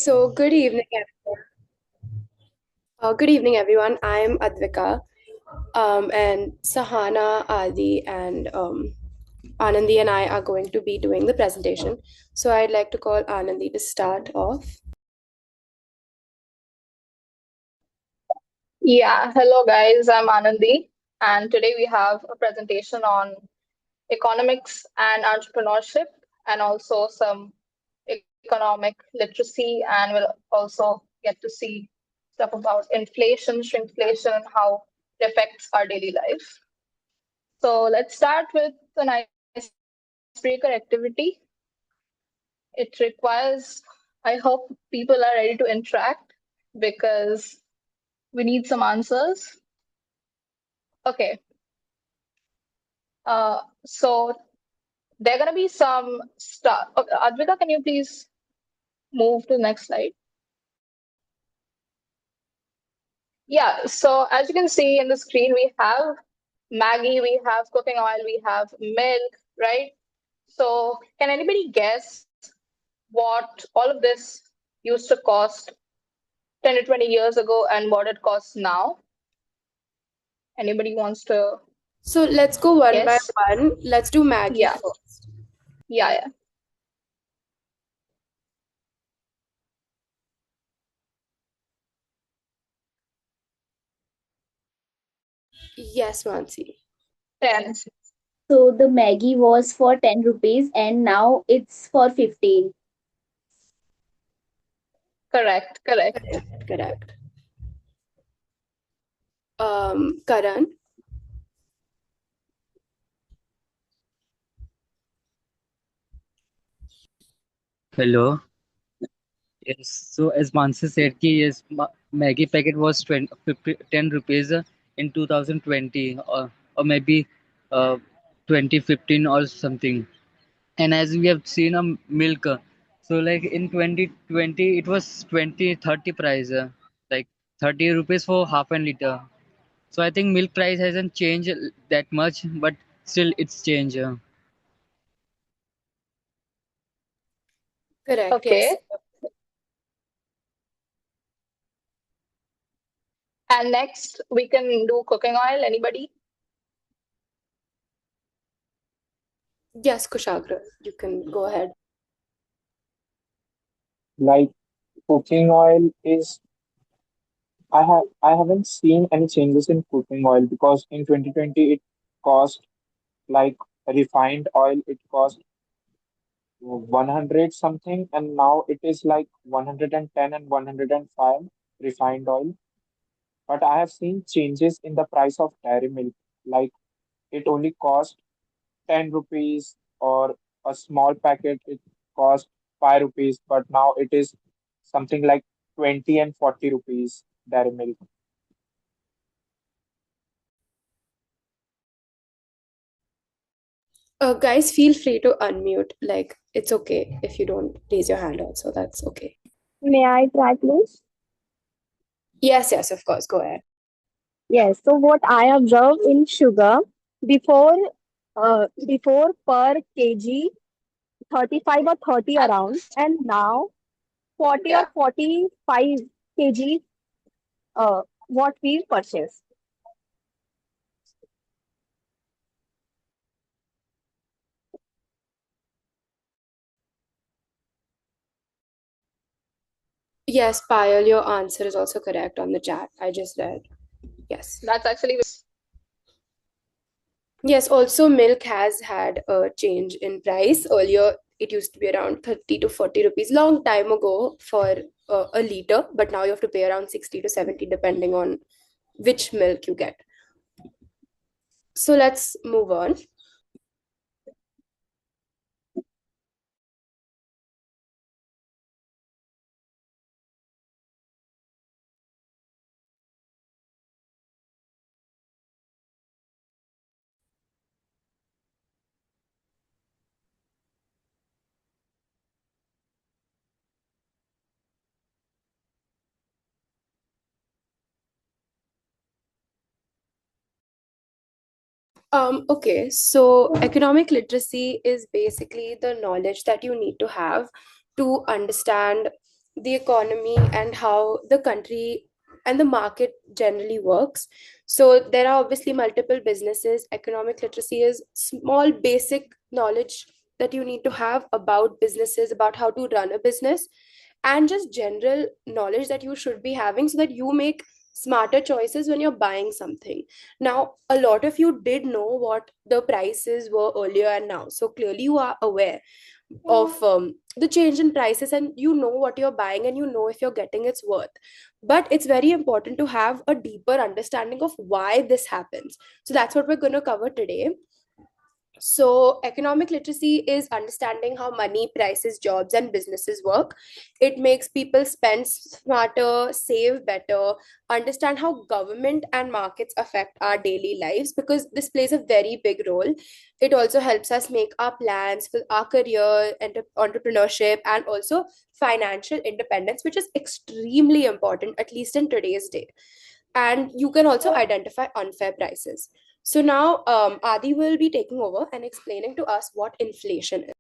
So, good evening, everyone. Good evening, everyone. I'm Advika, and Sahana, Adi, and Anandi and I are going to be doing the presentation. So, I'd like to call Anandi to start off. Yeah, hello guys, I'm Anandi, and today we have a presentation on economics and entrepreneurship, and also some economic literacy, and we'll also get to see stuff about inflation, shrinkflation, and how it affects our daily life. So let's start with an icebreaker activity. It requires, I hope people are ready to interact because we need some answers. Okay, so there are going to be some stuff. Okay, Advita, can you please move to the next slide? Yeah, so as you can see in the screen, we have Maggie, we have cooking oil, we have milk, right? So can anybody guess what all of this used to cost 10 to 20 years ago and what it costs now? Anybody wants to So, let's go one by guess? one. Let's do Maggie Yeah, first. yeah. Yes, Mansi. 10. So the Maggie was for 10 rupees and now it's for 15. Correct. Correct. Karan. Hello. Yes. So as Mansi said, ki yes, Maggie packet was 20, 50, 10 rupees in 2020 or maybe uh, 2015 or something. And as we have seen milk, so like in 2020 it was 20 30 price, like 30 rupees for half a liter. So I think milk price hasn't changed that much, but still it's changed. Correct, yes. Okay. And next we can do cooking oil. Anybody? Yes, Kushagra, you can go ahead. Like cooking oil is I haven't seen any changes in cooking oil because in 2020 it cost like refined oil it cost 100 something and now it is like 110 and 105 refined oil. But I have seen changes in the price of dairy milk. Like it only cost 10 rupees or a small packet it cost 5 rupees, but now it is something like 20 and 40 rupees dairy milk. Guys, feel free to unmute. Like, it's okay if you don't raise your hand also. That's okay. May I try, please? Yes, of course. Go ahead. Yes. So what I observe in sugar before before per kg 35 or 30 around, and now 40 or Yeah. 45 kg what we purchase. Yes, Payal, your answer is also correct on the chat. I just read. Yes. That's actually Yes, also milk has had a change in price. Earlier, it used to be around 30 to 40 rupees, long time ago for a liter, but now you have to pay around 60 to 70 depending on which milk you get. So let's move on. Okay, so economic literacy is basically the knowledge that you need to have to understand the economy and how the country and the market generally works. So there are obviously multiple businesses. Economic literacy is small basic knowledge that you need to have about businesses, about how to run a business, and just general knowledge that you should be having so that you make smarter choices when you're buying something. Now, a lot of you did know what the prices were earlier and now. So clearly you are aware of the change in prices, and you know what you're buying and you know if you're getting its worth. But it's very important to have a deeper understanding of why this happens. So that's what we're going to cover today. So, economic literacy is understanding how money, prices, jobs, and businesses work. It makes people spend smarter, save better, understand how government and markets affect our daily lives, because this plays a very big role. It also helps us make our plans for our career, entrepreneurship, and also financial independence, which is extremely important, at least in today's day. And you can also identify unfair prices. So now Adi will be taking over and explaining to us what inflation is.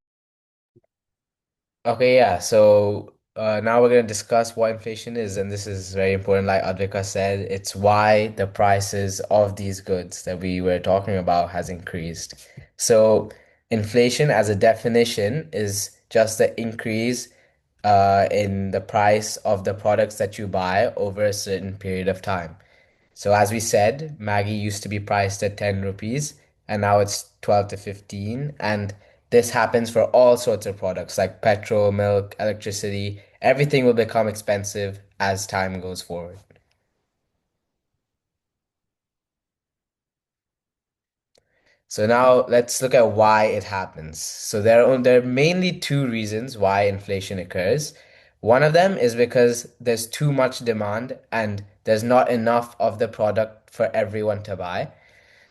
Okay, yeah. So now we're going to discuss what inflation is, and this is very important. Like Advika said, it's why the prices of these goods that we were talking about has increased. So inflation, as a definition, is just the increase in the price of the products that you buy over a certain period of time. So as we said, Maggie used to be priced at 10 rupees and now it's 12 to 15. And this happens for all sorts of products like petrol, milk, electricity. Everything will become expensive as time goes forward. So now let's look at why it happens. So there are mainly two reasons why inflation occurs. One of them is because there's too much demand and there's not enough of the product for everyone to buy.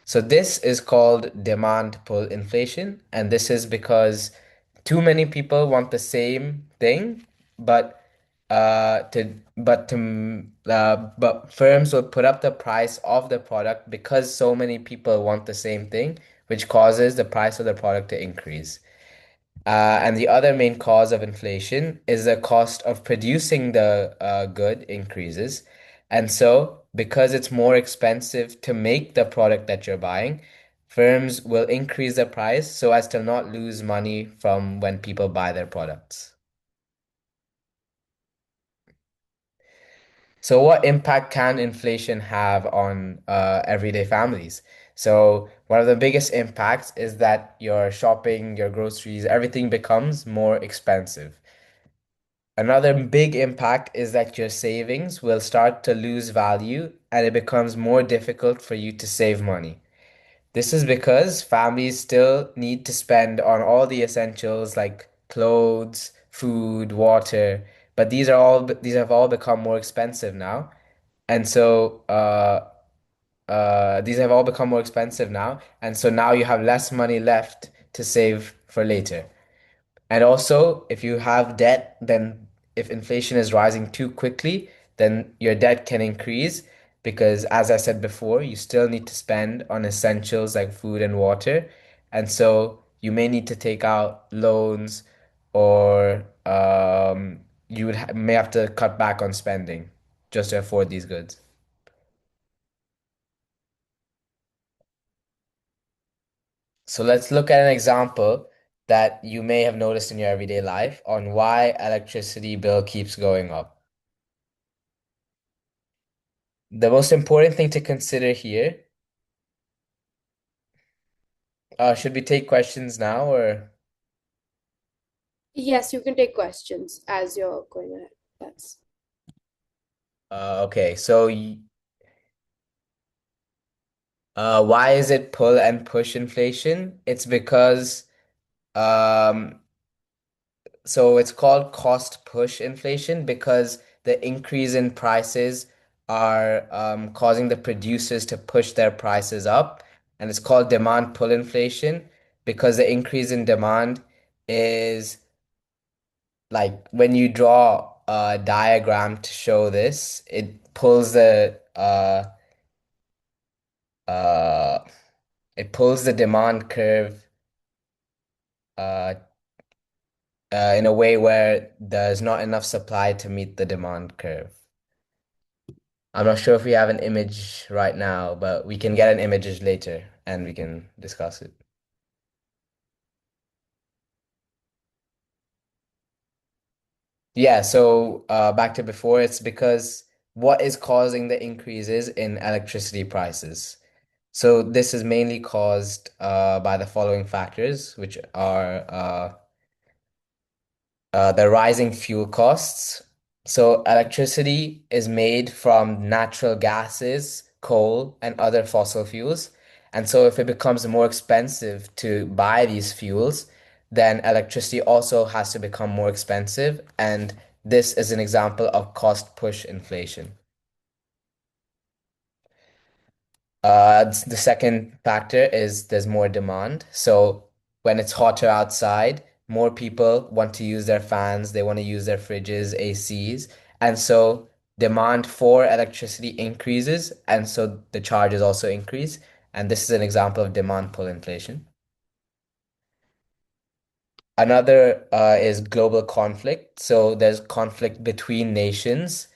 So this is called demand pull inflation, and this is because too many people want the same thing, but but firms will put up the price of the product because so many people want the same thing, which causes the price of the product to increase. And the other main cause of inflation is the cost of producing the good increases. And so, because it's more expensive to make the product that you're buying, firms will increase the price so as to not lose money from when people buy their products. So, what impact can inflation have on everyday families? So, one of the biggest impacts is that your shopping, your groceries, everything becomes more expensive. Another big impact is that your savings will start to lose value and it becomes more difficult for you to save money. This is because families still need to spend on all the essentials like clothes, food, water, but these have all become more expensive now. And so these have all become more expensive now, and so now you have less money left to save for later. And also, if you have debt, then if inflation is rising too quickly, then your debt can increase because, as I said before, you still need to spend on essentials like food and water. And so you may need to take out loans or may have to cut back on spending just to afford these goods. So let's look at an example that you may have noticed in your everyday life on why electricity bill keeps going up. The most important thing to consider here, should we take questions now or Yes, you can take questions as you're going ahead. That's okay, so why is it pull and push inflation? It's because um so it's called cost push inflation because the increase in prices are causing the producers to push their prices up. And it's called demand pull inflation because the increase in demand is like when you draw a diagram to show this, uh, it pulls the demand curve uh, in a way where there's not enough supply to meet the demand curve. I'm not sure if we have an image right now, but we can get an image later and we can discuss it. Yeah, so back to before, it's because what is causing the increases in electricity prices? So this is mainly caused by the following factors, which are the rising fuel costs. So electricity is made from natural gases, coal, and other fossil fuels. And so if it becomes more expensive to buy these fuels, then electricity also has to become more expensive. And this is an example of cost push inflation. The second factor is there's more demand. So when it's hotter outside, more people want to use their fans, they want to use their fridges, ACs, and so demand for electricity increases, and so the charges also increase. And this is an example of demand pull inflation. Another is global conflict. So there's conflict between nations,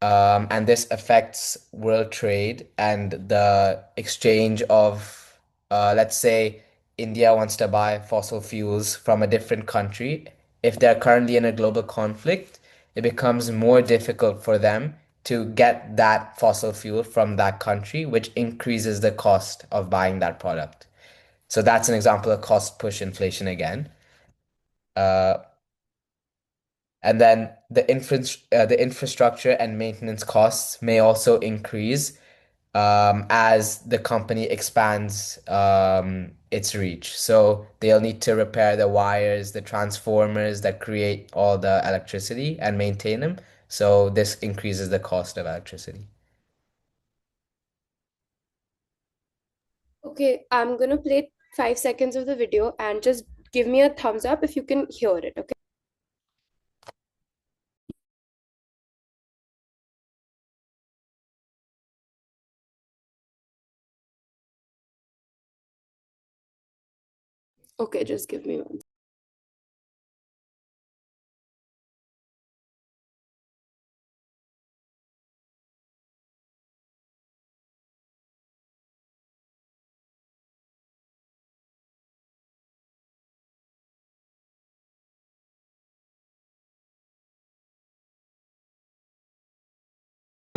and this affects world trade and the exchange of, let's say, India wants to buy fossil fuels from a different country. If they're currently in a global conflict, it becomes more difficult for them to get that fossil fuel from that country, which increases the cost of buying that product. So that's an example of cost push inflation again. And then the infrastructure and maintenance costs may also increase as the company expands its reach. So they'll need to repair the wires, the transformers that create all the electricity and maintain them. So this increases the cost of electricity. Okay, I'm gonna play 5 seconds of the video and just give me a thumbs up if you can hear it, okay? Okay, just give me one.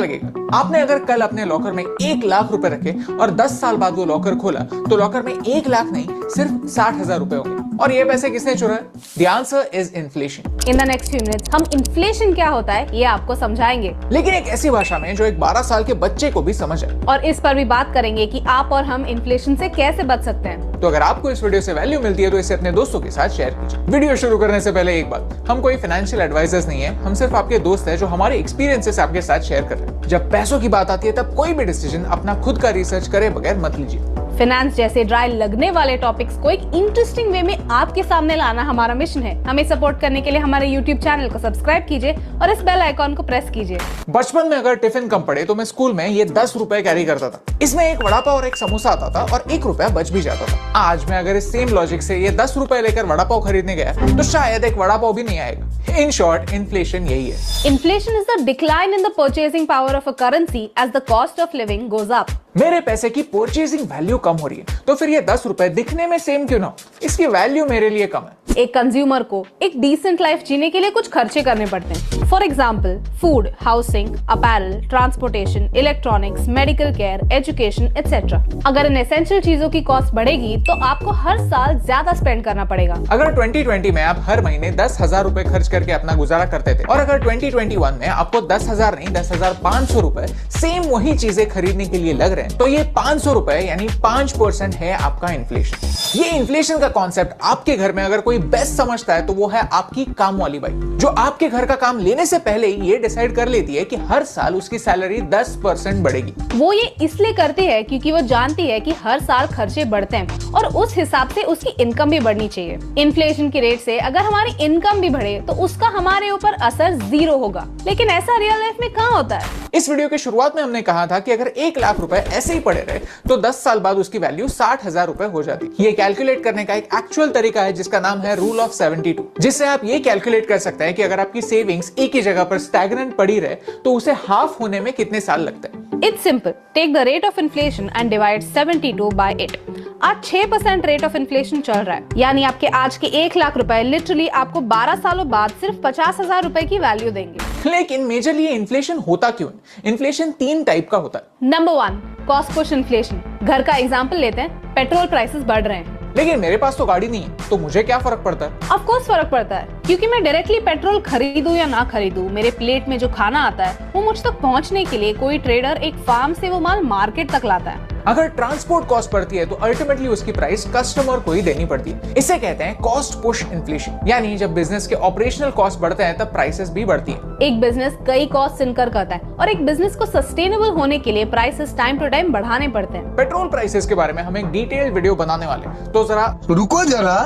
लगेगा। आपने अगर कल अपने locker में 1 लाख रुपए रखे और 10 साल बाद वो लॉकर खोला तो लॉकर में 1 लाख नहीं सिर्फ 60,000 रुपए होंगे। और ये पैसे किसने चुराए? The answer is inflation. In the next few minutes हम इन्फ्लेशन क्या होता है ये आपको समझाएंगे, लेकिन एक ऐसी भाषा में जो एक 12 साल के बच्चे को भी समझ आए। और इस पर भी बात करेंगे कि आप और हम इन्फ्लेशन से कैसे बच सकते हैं। तो अगर आपको इस वीडियो से वैल्यू मिलती है तो इसे अपने दोस्तों के साथ शेयर कीजिए। वीडियो शुरू करने से पहले एक बात, हम कोई फाइनेंशियल एडवाइजर्स नहीं है, हम सिर्फ आपके दोस्त हैं जो हमारे एक्सपीरियंसेस आपके साथ शेयर कर रहे हैं। जब पैसों की बात आती है तब कोई भी डिसीजन अपना खुद का रिसर्च करे बगैर मत लीजिए। फाइनेंस जैसे ड्राई लगने वाले टॉपिक्स को एक इंटरेस्टिंग वे में आपके सामने लाना हमारा मिशन है। हमें सपोर्ट करने के लिए हमारे YouTube चैनल को सब्सक्राइब कीजिए और इस बेल आइकॉन को प्रेस कीजिए। बचपन में अगर टिफिन कम पड़े तो मैं स्कूल में ये 10 रुपए कैरी करता था। इसमें एक वड़ा पाव और एक समोसा आता था और 1 रुपया बच भी जाता था। आज मैं अगर इस सेम लॉजिक से ये 10 रुपए लेकर वड़ा पाव खरीदने गया तो शायद एक वड़ा पाव भी नहीं आएगा। इन शॉर्ट, इन्फ्लेशन यही है। Inflation is the decline in the purchasing power of a currency as the cost of living goes up. मेरे पैसे की परचेजिंग वैल्यू कम हो रही है तो फिर ये 10 रुपए दिखने में सेम क्यों ना हो? इसकी वैल्यू मेरे लिए कम है। एक कंज्यूमर को एक डिसेंट लाइफ जीने के लिए कुछ खर्चे करने पड़ते हैं। For example food, housing, apparel, transportation, electronics, medical care, education etcetera. अगर इन एसेंशियल चीजों की कॉस्ट बढ़ेगी तो आपको हर साल ज्यादा स्पेंड करना पड़ेगा। अगर 2020 में आप हर महीने 10,000 रुपए खर्च करके अपना गुजारा करते थे और अगर 2021 में आपको 10,000 नहीं 10,500 रुपए सेम वही चीजें खरीदने के लिए लग रहे हैं तो ये 500 रुपए यानी 5% है आपका इन्फ्लेशन। ये इन्फ्लेशन का कॉन्सेप्ट आपके घर में अगर कोई बेस्ट समझता है तो वो है आपकी काम वाली बाई, जो आपके घर का काम लेने से पहले ही ये डिसाइड कर लेती है कि हर साल उसकी सैलरी 10% बढ़ेगी। वो ये इसलिए करती है क्योंकि वो जानती है कि हर साल खर्चे बढ़ते हैं और उस हिसाब से उसकी इनकम भी बढ़नी चाहिए। इन्फ्लेशन की रेट से अगर हमारी इनकम भी बढ़े तो उसका हमारे ऊपर असर 0 होगा, लेकिन ऐसा रियल लाइफ में कहाँ होता है? इस वीडियो के शुरुआत में हमने कहा था कि अगर 1 लाख रुपए ऐसे ही पड़े रहे तो 10 साल बाद उसकी वैल्यू 60,000 रुपए हो जाती। ये कैलकुलेट करने का एक एक्चुअल तरीका है जिसका नाम है रूल ऑफ 72, जिससे आप ये कैलकुलेट कर सकते हैं कि अगर आपकी सेविंग्स एक ही जगह पर स्टैग्नेंट पड़ी रहे तो उसे हाफ होने में कितने साल लगते हैं। It's simple. Take the rate of inflation and divide 72 by 8. आज 6% रेट ऑफ इन्फ्लेशन चल रहा है, यानी आपके आज के 1 लाख रुपए लिटरली आपको 12 सालों बाद सिर्फ 50,000 रुपए की वैल्यू देंगे। लेकिन मेजरली ये इन्फ्लेशन होता क्यों है? इन्फ्लेशन 3 टाइप का होता है। Number 1, cost push inflation. घर का एग्जांपल लेते हैं, पेट्रोल प्राइसेस बढ़ रहे हैं, लेकिन मेरे पास तो गाड़ी नहीं है, तो मुझे क्या फर्क पड़ता है? ऑफ कोर्स फर्क पड़ता है, क्योंकि मैं डायरेक्टली पेट्रोल खरीदूं या ना खरीदूं, मेरे प्लेट में जो खाना आता है वो मुझ तक पहुंचने के लिए कोई ट्रेडर एक फार्म से वो माल मार्केट तक लाता है। अगर ट्रांसपोर्ट कॉस्ट बढ़ती है तो अल्टीमेटली उसकी प्राइस कस्टमर को ही देनी पड़ती है। इसे कहते हैं कॉस्ट पुश इन्फ्लेशन, यानी जब बिजनेस के ऑपरेशनल कॉस्ट बढ़ते हैं तब प्राइसेस भी बढ़ती हैं। एक बिजनेस कई कॉस्ट इनकर करता है और एक बिजनेस को सस्टेनेबल होने के लिए प्राइसेस टाइम टू टाइम बढ़ाने पड़ते हैं। पेट्रोल प्राइसेस के बारे में हम एक डिटेल्ड वीडियो बनाने वाले हैं, तो जरा रुको, जरा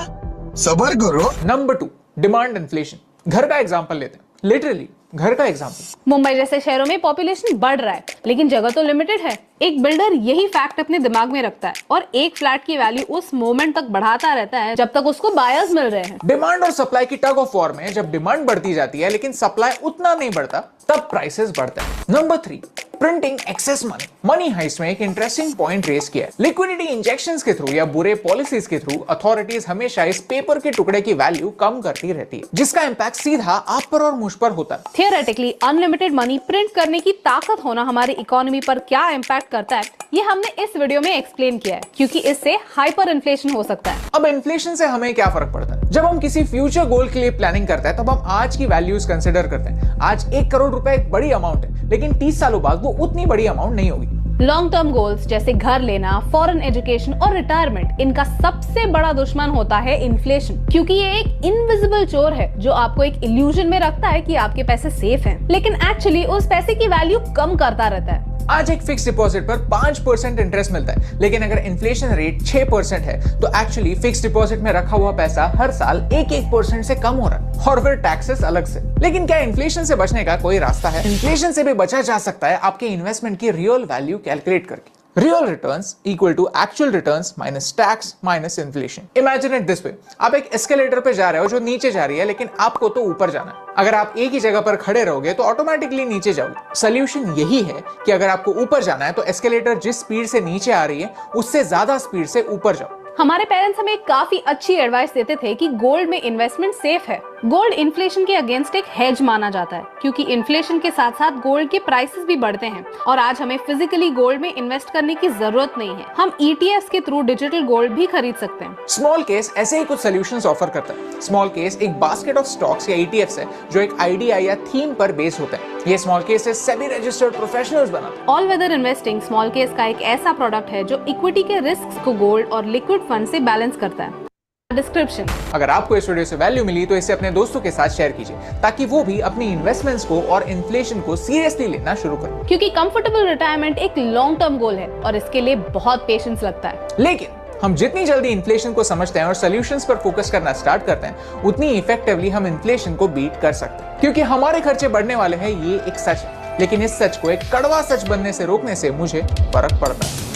सब्र करो। Number 2, demand inflation. घर का एग्जांपल लेते हैं, लिटरली घर का एग्जांपल। मुंबई जैसे शहरों में पॉपुलेशन बढ़ रहा है, लेकिन जगह तो लिमिटेड है। एक बिल्डर यही फैक्ट अपने दिमाग में रखता है और एक फ्लैट की वैल्यू उस मोमेंट तक बढ़ाता रहता है जब तक उसको बायर्स मिल रहे हैं। डिमांड और सप्लाई की टग ऑफ वॉर में जब डिमांड बढ़ती जाती है लेकिन सप्लाई उतना नहीं बढ़ता, तब प्राइसेस बढ़ते हैं। Number 3, printing excess money. Money heist में एक इंटरेस्टिंग पॉइंट रेज किया है। लिक्विडिटी इंजेक्शंस के थ्रू या बुरे पॉलिसीज के थ्रू अथॉरिटीज हमेशा इस पेपर के टुकड़े की वैल्यू कम करती रहती है, जिसका इंपैक्ट सीधा आप पर और मुझ पर होता है। थियोरेटिकली अनलिमिटेड मनी प्रिंट करने की ताकत होना हमारी इकोनॉमी पर क्या इंपैक्ट करता है, ये हमने इस वीडियो में एक्सप्लेन किया है, क्योंकि इससे हाइपर इन्फ्लेशन हो सकता है। अब इन्फ्लेशन से हमें क्या फर्क पड़ता है? जब हम किसी फ्यूचर गोल के लिए प्लानिंग करते हैं तब हम आज की वैल्यूज कंसिडर करते हैं। आज 1 करोड़ रुपए एक बड़ी अमाउंट है, लेकिन 30 सालों बाद वो उतनी बड़ी अमाउंट नहीं होगी। लॉन्ग टर्म गोल्स जैसे घर लेना, फॉरेन एजुकेशन और रिटायरमेंट, इनका सबसे बड़ा दुश्मन होता है इन्फ्लेशन, क्योंकि ये एक इनविजिबल चोर है जो आपको एक इल्यूजन में रखता है कि आपके पैसे सेफ हैं, लेकिन एक्चुअली उस पैसे की वैल्यू कम करता रहता है। आज एक फिक्स डिपॉजिट पर 5% इंटरेस्ट मिलता है, लेकिन अगर इन्फ्लेशन रेट 6% है तो एक्चुअली फिक्स डिपॉजिट में रखा हुआ पैसा हर साल 1% से कम हो रहा है, और फिर टैक्सेस अलग से। लेकिन क्या इन्फ्लेशन से बचने का कोई रास्ता है? इन्फ्लेशन से भी बचा जा सकता है आपके इन्वेस्टमेंट की रियल वैल्यू कैलकुलेट करके। Real returns equal to actual returns minus tax minus inflation. Imagine it this way, आप एक एस्केलेटर पे जा रहे हो जो नीचे जा रही है, लेकिन आपको तो ऊपर जाना है। अगर आप एक ही जगह पर खड़े रहोगे तो ऑटोमेटिकली नीचे जाओगे। सोल्यूशन यही है कि अगर आपको ऊपर जाना है तो एस्केलेटर जिस स्पीड से नीचे आ रही है उससे ज्यादा स्पीड से ऊपर जाओ। हमारे पेरेंट्स हमें काफी अच्छी एडवाइस देते थे कि गोल्ड में इन्वेस्टमेंट सेफ है। गोल्ड इन्फ्लेशन के अगेंस्ट एक हेज माना जाता है, क्योंकि इन्फ्लेशन के साथ साथ गोल्ड के प्राइसेस भी बढ़ते हैं और आज हमें फिजिकली गोल्ड में इन्वेस्ट करने की जरूरत नहीं है। हम ईटीएफ्स के थ्रू डिजिटल गोल्ड भी खरीद सकते हैं। स्मॉल केस ऐसे ही कुछ सॉल्यूशंस ऑफर करता है। स्मॉल केस एक बास्केट ऑफ स्टॉक्स या ईटीएफ्स है जो एक आइडिया या थीम पर बेस्ड होता है। ये स्मॉल केस से सेबी रजिस्टर्ड प्रोफेशनल्स बनाते हैं। All weather investing small case का एक ऐसा प्रोडक्ट है जो इक्विटी के रिस्क को गोल्ड और लिक्विड फंड से बैलेंस करता है। डिस्क्रिप्शन। अगर आपको इस वीडियो से वैल्यू मिली तो इसे अपने दोस्तों के साथ शेयर कीजिए, ताकि वो भी अपनी इन्वेस्टमेंट्स को और इन्फ्लेशन को सीरियसली लेना शुरू करें। क्योंकि कंफर्टेबल रिटायरमेंट एक लॉन्ग टर्म गोल है और इसके लिए बहुत पेशेंस लगता है। लेकिन हम जितनी जल्दी इन्फ्लेशन को समझते हैं और सॉल्यूशंस पर फोकस करना स्टार्ट करते हैं, उतनी इफेक्टिवली हम इन्फ्लेशन को बीट कर सकते हैं। क्योंकि हमारे खर्चे बढ़ने वाले हैं, ये एक सच है, लेकिन इस सच को एक कड़वा सच बनने से रोकने से मुझे फर्क पड़ता है।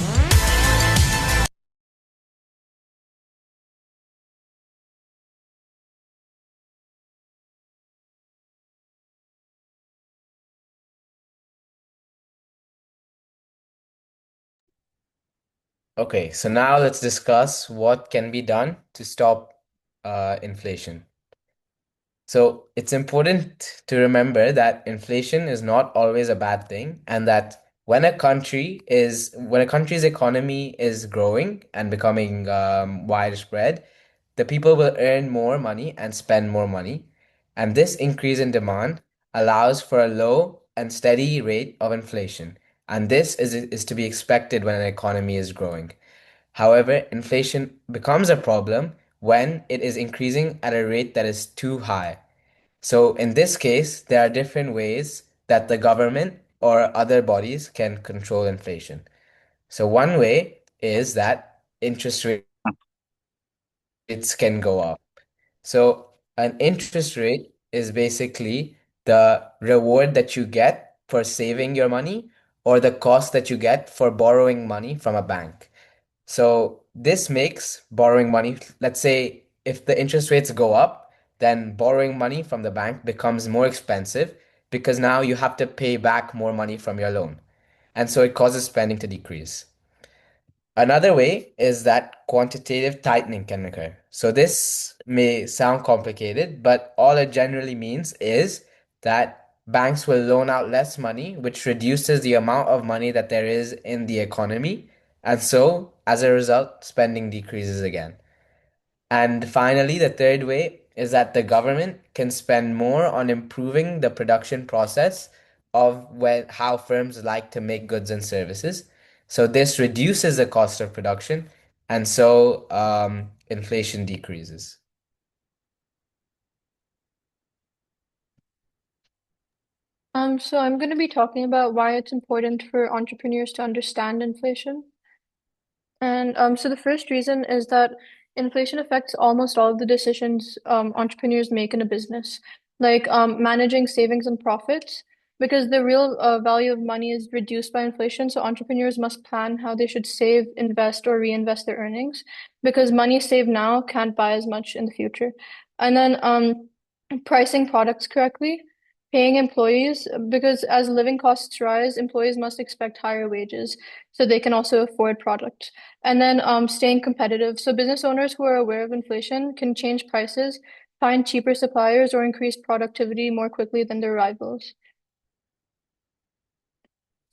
Okay, so now let's discuss what can be done to stop inflation. So it's important to remember that inflation is not always a bad thing, and that when a country's economy is growing and becoming widespread, the people will earn more money and spend more money. And this increase in demand allows for a low and steady rate of inflation. And this is to be expected when an economy is growing. However, inflation becomes a problem when it is increasing at a rate that is too high. So in this case, there are different ways that the government or other bodies can control inflation. So one way is that interest rate rates can go up. So an interest rate is basically the reward that you get for saving your money or the cost that you get for borrowing money from a bank. So this makes borrowing money, let's say if the interest rates go up, then borrowing money from the bank becomes more expensive because now you have to pay back more money from your loan. And so it causes spending to decrease. Another way is that quantitative tightening can occur. So this may sound complicated, but all it generally means is that banks will loan out less money, which reduces the amount of money that there is in the economy. And so, as a result, spending decreases again. And finally, the third way is that the government can spend more on improving the production process of how firms like to make goods and services. So this reduces the cost of production, and so inflation decreases. So I'm going to be talking about why it's important for entrepreneurs to understand inflation. And so the first reason is that inflation affects almost all of the decisions entrepreneurs make in a business, like managing savings and profits, because the real value of money is reduced by inflation. So entrepreneurs must plan how they should save, invest, or reinvest their earnings, because money saved now can't buy as much in the future. And then pricing products correctly, paying employees, because as living costs rise, employees must expect higher wages so they can also afford product. And then staying competitive. So business owners who are aware of inflation can change prices, find cheaper suppliers, or increase productivity more quickly than their rivals.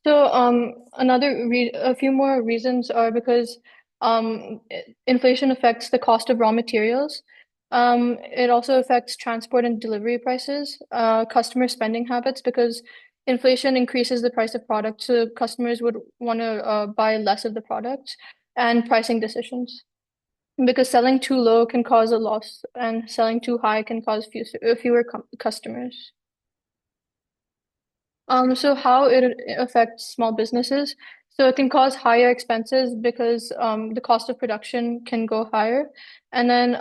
So a few more reasons are because inflation affects the cost of raw materials. It also affects transport and delivery prices, customer spending habits, because inflation increases the price of products, so customers would want to buy less of the product, and pricing decisions. Because selling too low can cause a loss, and selling too high can cause fewer customers. So how it affects small businesses. So it can cause higher expenses because the cost of production can go higher. And then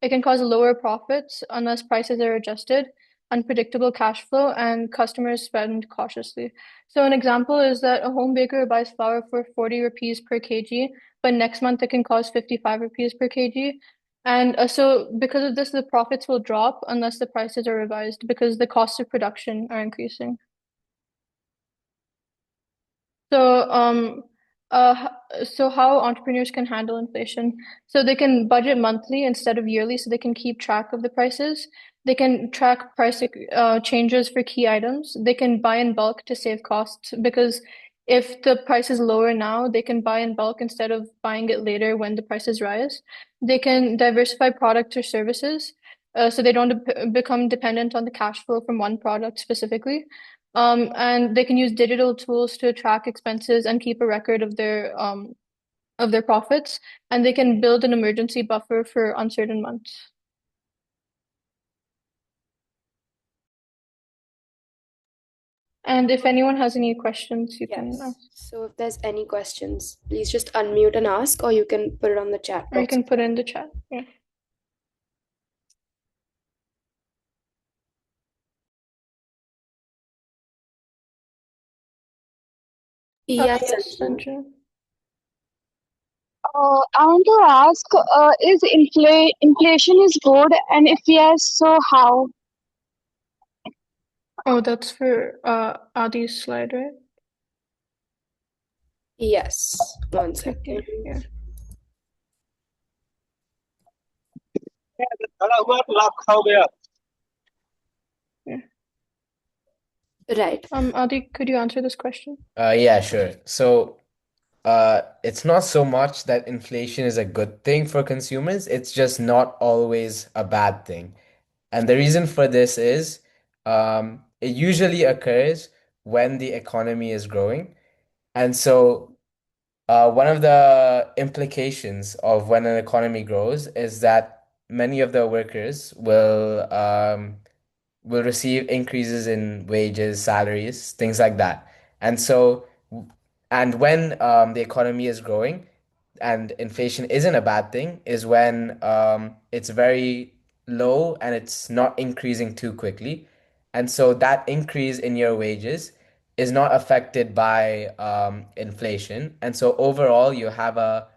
it can cause lower profits unless prices are adjusted, unpredictable cash flow, and customers spend cautiously. So an example is that a home baker buys flour for 40 rupees per kg, but next month it can cost 55 rupees per kg. And so because of this, the profits will drop unless the prices are revised because the costs of production are increasing. So, uh, so how entrepreneurs can handle inflation? So they can budget monthly instead of yearly, so they can keep track of the prices. They can track price changes for key items. They can buy in bulk to save costs because if the price is lower now, they can buy in bulk instead of buying it later when the prices rise. They can diversify products or services, so they don't become dependent on the cash flow from one product specifically. And they can use digital tools to track expenses and keep a record of their profits, and they can build an emergency buffer for uncertain months. And if anyone has any questions, you can Yes. ask, So if there's any questions, please just unmute and ask, or you can put it on the chat or you box. can put it in the chat. Yeah. Yes, Yes, Sanjana. Sanjana. I want to ask, is inflation is good, and if yes, so how? Oh, that's for Adi's slide, right? Yes. One Okay, second. yeah. Yeah. Right. Adi, could you answer this question? Yeah, sure. So it's not so much that inflation is a good thing for consumers, it's just not always a bad thing. And the reason for this is it usually occurs when the economy is growing. And so one of the implications of when an economy grows is that many of the workers will receive increases in wages, salaries, things like that. And so, and when the economy is growing, and inflation isn't a bad thing is when it's very low and it's not increasing too quickly. And so that increase in your wages is not affected by inflation. And so overall, you have a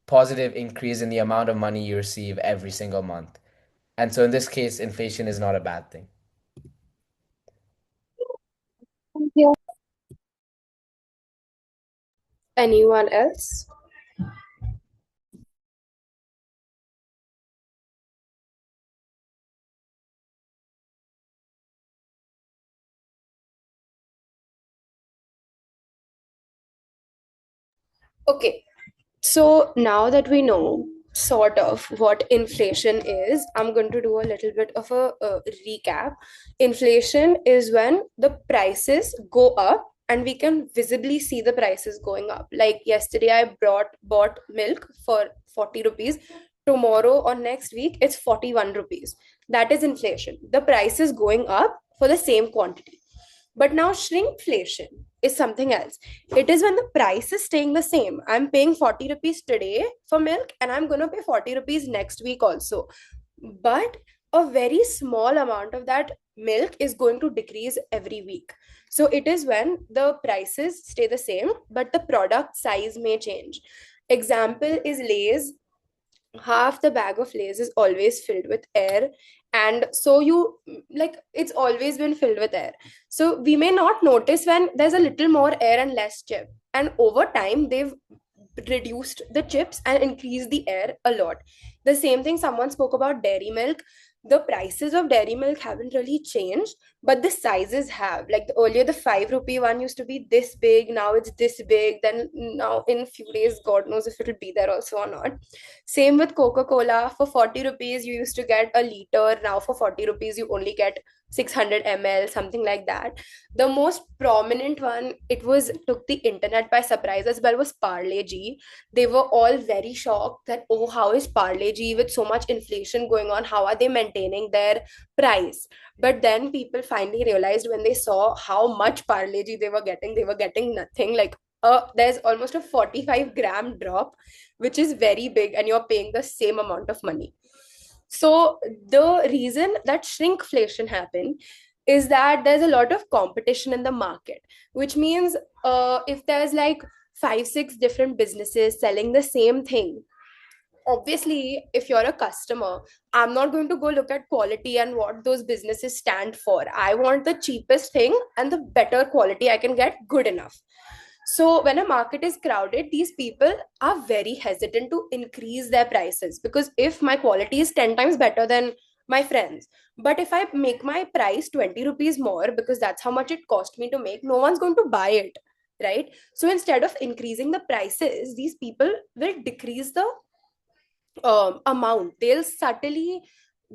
positive increase in the amount of money you receive every single month. And so in this case, inflation is not a bad thing. Thank you. Anyone else? Okay, so now that we know sort of what inflation is, I'm going to do a little bit of a recap. Inflation is when the prices go up and we can visibly see the prices going up. Like yesterday, I bought milk for 40 rupees. Tomorrow or next week, it's 41 rupees. That is inflation. The price is going up for the same quantity. But now shrinkflation is something else. It is when the price is staying the same. I'm paying 40 rupees today for milk and I'm going to pay 40 rupees next week also. But a very small amount of that milk is going to decrease every week. So it is when the prices stay the same, but the product size may change. Example is Lay's. Half the bag of Lay's is always filled with air, and so you like it's always been filled with air, so we may not notice when there's a little more air and less chip, and over time they've reduced the chips and increased the air a lot. The same thing someone spoke about dairy milk. The prices of dairy milk haven't really changed, but the sizes have. Like earlier, the 5 rupee one used to be this big, now it's this big. Then now in few days, God knows if it'll be there also or not. Same with Coca-Cola. For 40 rupees, you used to get a liter. Now for 40 rupees, you only get 600 ml, something like that. The most prominent one, it was took the internet by surprise as well, was Parle G. They were all very shocked that, oh, how is Parle G with so much inflation going on? How are they maintaining their price? But then people finally realized when they saw how much Parle G they were getting nothing. Like there's almost a 45-gram drop, which is very big, and you're paying the same amount of money. So the reason that shrinkflation happened is that there's a lot of competition in the market, which means if there's like 5 6 different businesses selling the same thing, obviously if you're a customer, I'm not going to go look at quality and what those businesses stand for. I want the cheapest thing and the better quality I can get good enough. So when a market is crowded, these people are very hesitant to increase their prices, because if my quality is 10 times better than my friends, but if I make my price 20 rupees more because that's how much it cost me to make, no one's going to buy it, right? So instead of increasing the prices, these people will decrease the amount. They'll subtly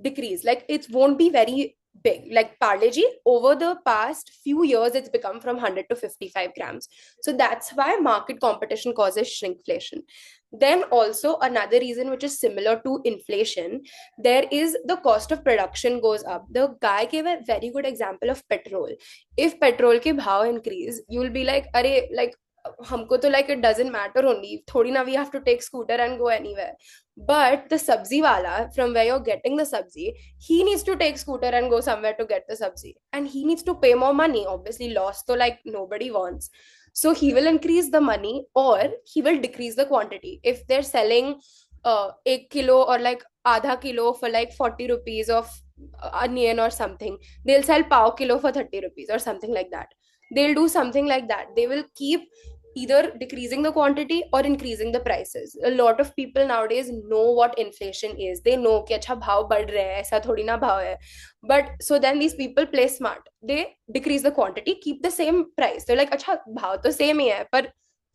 decrease. Like it won't be very big. Like Parle-G, over the past few years, it's become from 100 to 55 grams. So that's why market competition causes shrinkflation. Then also another reason which is similar to inflation, there is the cost of production goes up. The guy gave a very good example of petrol. If petrol ke bhav increase, you'll be like, अरे like हमको तो like it doesn't matter only. थोड़ी ना we have to take scooter and go anywhere. But the sabzi wala, from where you're getting the sabzi, he needs to take scooter and go somewhere to get the sabzi. And he needs to pay more money. Obviously, loss to like nobody wants. So he will increase the money or he will decrease the quantity. If they're selling 1 kilo or like adha kilo for like 40 rupees of onion or something, they'll sell pav kilo for 30 rupees or something like that. They'll do something like that. They will keep either decreasing the quantity or increasing the prices. A lot of people nowadays know what inflation is. They know कि अच्छा भाव बढ़ रहा है, ऐसा थोड़ी ना भाव है. But so then these people play smart. They decrease the quantity, keep the same price. They're like अच्छा भाव तो same ही है, पर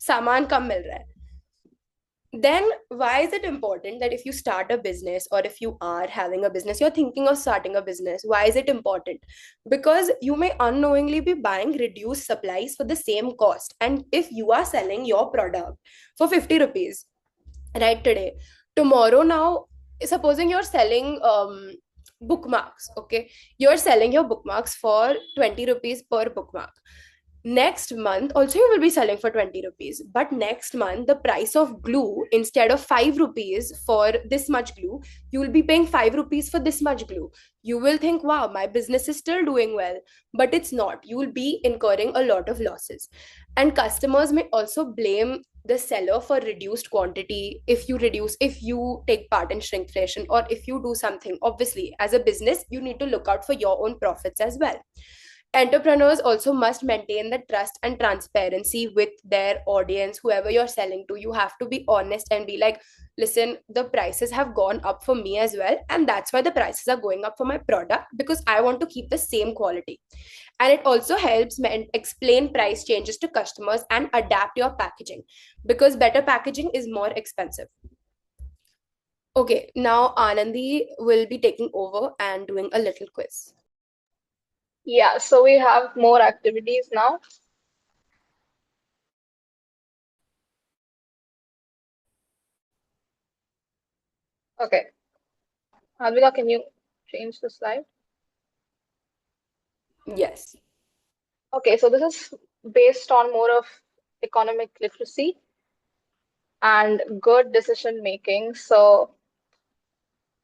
सामान कम मिल रहा है. Then why is it important that if you start a business, or if you are having a business, you're thinking of starting a business, why is it important? Because you may unknowingly be buying reduced supplies for the same cost. And if you are selling your product for 50 rupees right today, tomorrow, now supposing you're selling bookmarks, okay, you're selling your bookmarks for 20 rupees per bookmark. Next month also you will be selling for 20 rupees, but next month the price of glue, instead of 5 rupees for this much glue, you will be paying 5 rupees for this much glue. You will think, wow, my business is still doing well, but it's not. You will be incurring a lot of losses. And customers may also blame the seller for reduced quantity. If you take part in shrinkflation, or if you do something, obviously as a business you need to look out for your own profits as well. Entrepreneurs also must maintain the trust and transparency with their audience, whoever you're selling to. You have to be honest and be like, listen, the prices have gone up for me as well, and that's why the prices are going up for my product, because I want to keep the same quality. And it also helps explain price changes to customers and adapt your packaging, because better packaging is more expensive. Okay, now Anandi will be taking over and doing a little quiz. Yeah, so we have more activities now. Okay. Advika, can you change the slide? Yes. Okay, so this is based on more of economic literacy and good decision making. So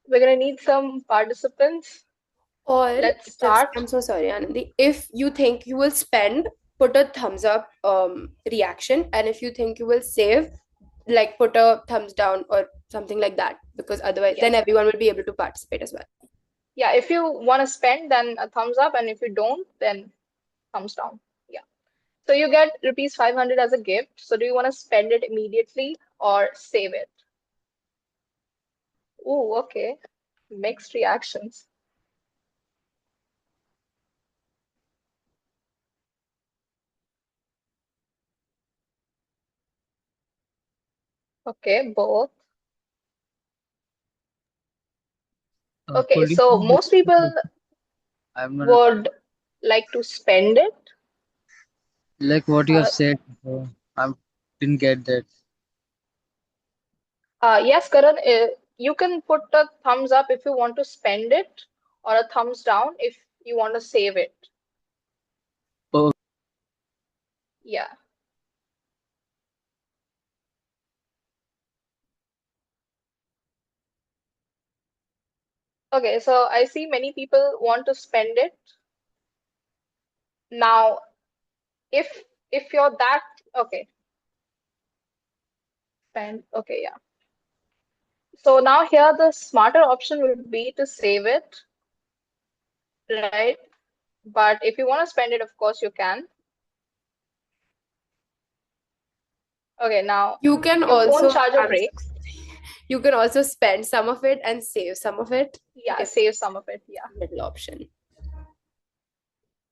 we're gonna need some participants. Or Let's just, start. I'm so sorry, Anandi. If you think you will spend, put a thumbs up reaction. And if you think you will save, like put a thumbs down or something like that. Because otherwise, Yeah. then everyone will be able to participate as well. Yeah, if you want to spend, then a thumbs up, and if you don't, then thumbs down. Yeah. So you get rupees 500 as a gift. So do you want to spend it immediately or save it? Ooh, okay. Mixed reactions. Okay, both. Okay, Could you so please most people I'm not would like to spend it. like what you have Uh, said. I didn't get that. yes, Karan, you can put a thumbs up if you want to spend it, or a thumbs down if you want to save it. Oh, Yeah. Okay, so I see many people want to spend it. Now, if you're that okay, spend okay, yeah. So now here the smarter option would be to save it, right? But if you want to spend it, of course you can. Okay, now You can your phone also, charger breaks. you can also spend some of it and save some of it. Yeah, If save some of it. Yeah. middle option.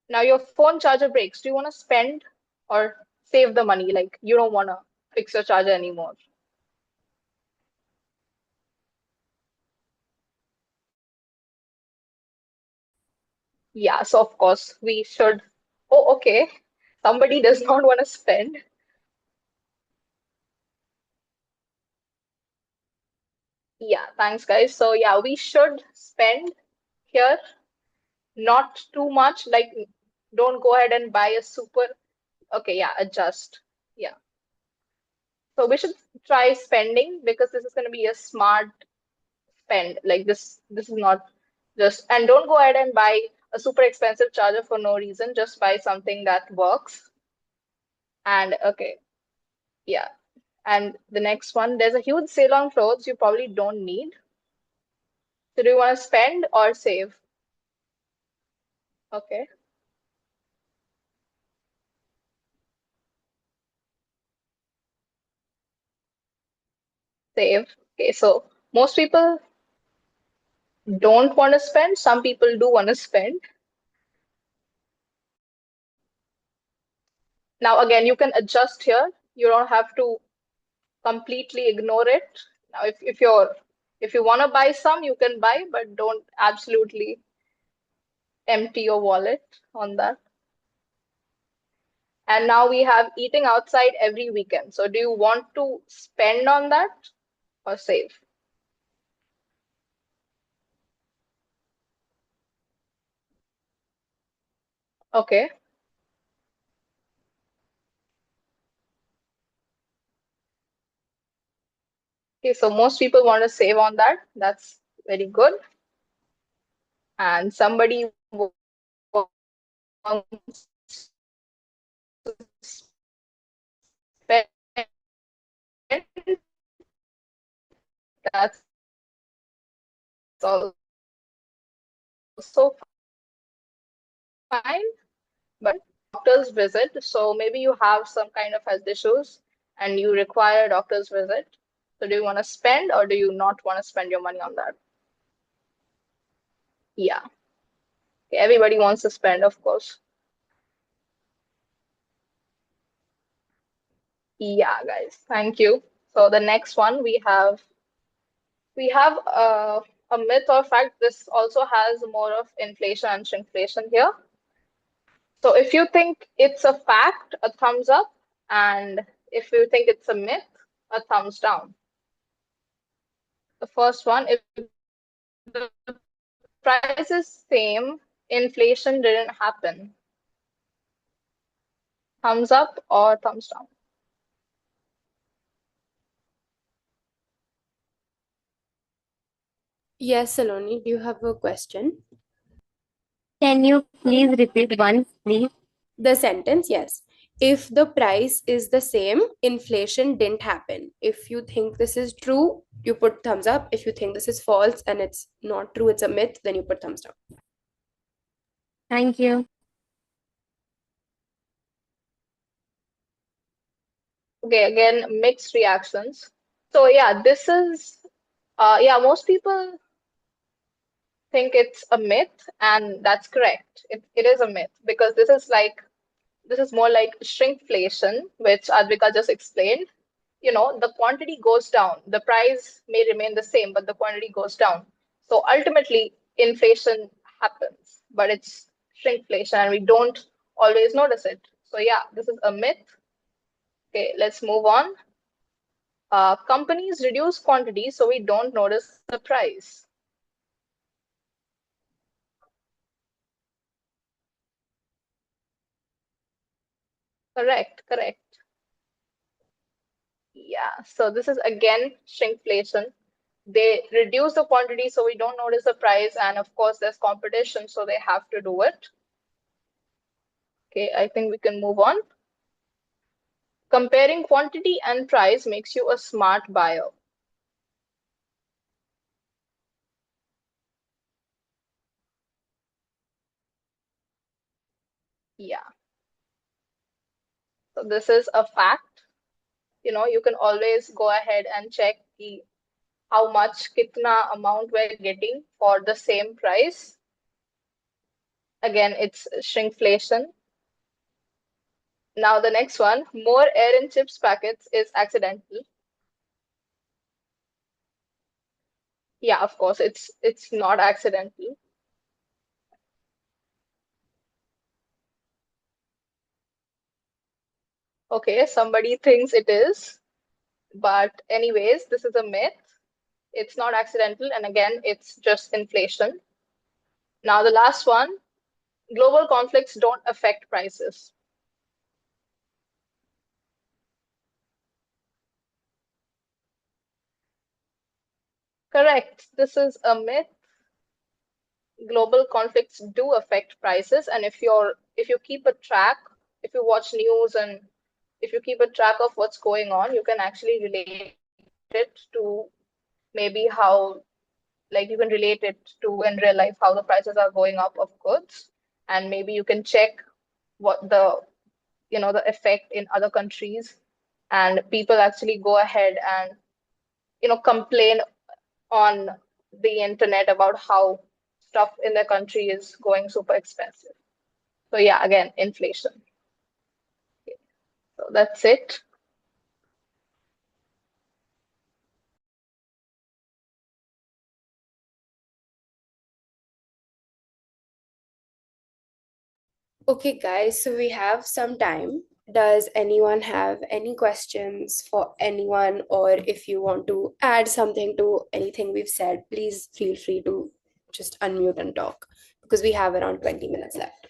Now your phone charger breaks. Do you want to spend or save the money? Like you don't want to fix your charger anymore. Yeah, so of course we should. Oh, okay. Somebody does not want to spend. Yeah, thanks, guys. So yeah, we should spend here, not too much. Like, don't go ahead and buy a super. Okay, yeah, adjust. Yeah. So we should try spending because this is going to be a smart spend. Like this is not just, and don't go ahead and buy a super expensive charger for no reason. Just buy something that works. And okay, yeah. And the next one, there's a huge sale on clothes you probably don't need. So do you want to spend or save? Okay, save. Okay, so most people don't want to spend. Some people do want to spend. Now again, you can adjust here. You don't have to completely ignore it. Now, if you want to buy some, you can buy, but don't absolutely empty your wallet on that. And now we have eating outside every weekend. So do you want to spend on that or save? Okay. Okay, so most people want to save on that. That's very good. And somebody wants to spend, that's also fine. But doctor's visit, so maybe you have some kind of health issues and you require a doctor's visit. So do you want to spend or do you not want to spend your money on that? Yeah. Okay, everybody wants to spend, of course. Yeah, guys. Thank you. So the next one we have a myth or fact. This also has more of inflation and shrinkflation here. So if you think it's a fact, a thumbs up, and if you think it's a myth, a thumbs down. The first one, if the price is same, inflation didn't happen. Thumbs up or thumbs down? Yes, Saloni, do you have a question? Can you please repeat once, please? The sentence, yes. If the price is the same, inflation didn't happen. If you think this is true, you put thumbs up. If you think this is false and it's not true, it's a myth, then you put thumbs down. Thank you. Okay, again, mixed reactions. So yeah, this is yeah, most people think it's a myth, and that's correct. It is a myth because this is more like shrinkflation, which Advika just explained. You know, the quantity goes down. The price may remain the same, but the quantity goes down. So ultimately, inflation happens, but it's shrinkflation, and we don't always notice it. So yeah, this is a myth. Okay, let's move on. Companies reduce quantity, so we don't notice the price. Correct, correct. Yeah, so this is again shrinkflation. They reduce the quantity so we don't notice the price, and of course there's competition, so they have to do it. Okay, I think we can move on. Comparing quantity and price makes you a smart buyer. Yeah, so this is a fact. You know, you can always go ahead and check how much kitna amount we're getting for the same price. Again, it's shrinkflation. Now the next one, more air in chips packets is accidental. Yeah, of course, it's not accidental. Okay, somebody thinks it is, but anyways, this is a myth. It's not accidental, and again, it's just inflation. Now the last one, global conflicts don't affect prices. Correct. This is a myth. Global conflicts do affect prices, and if you keep a track, if you watch news and if you keep a track of what's going on, you can actually relate it to maybe how, like you can relate it to in real life how the prices are going up of goods, and maybe you can check what the effect in other countries, and people actually go ahead and complain on the internet about how stuff in their country is going super expensive. So yeah, again, inflation. So that's it. Okay, guys, so we have some time. Does anyone have any questions for anyone, or if you want to add something to anything we've said, please feel free to just unmute and talk because we have around 20 minutes left.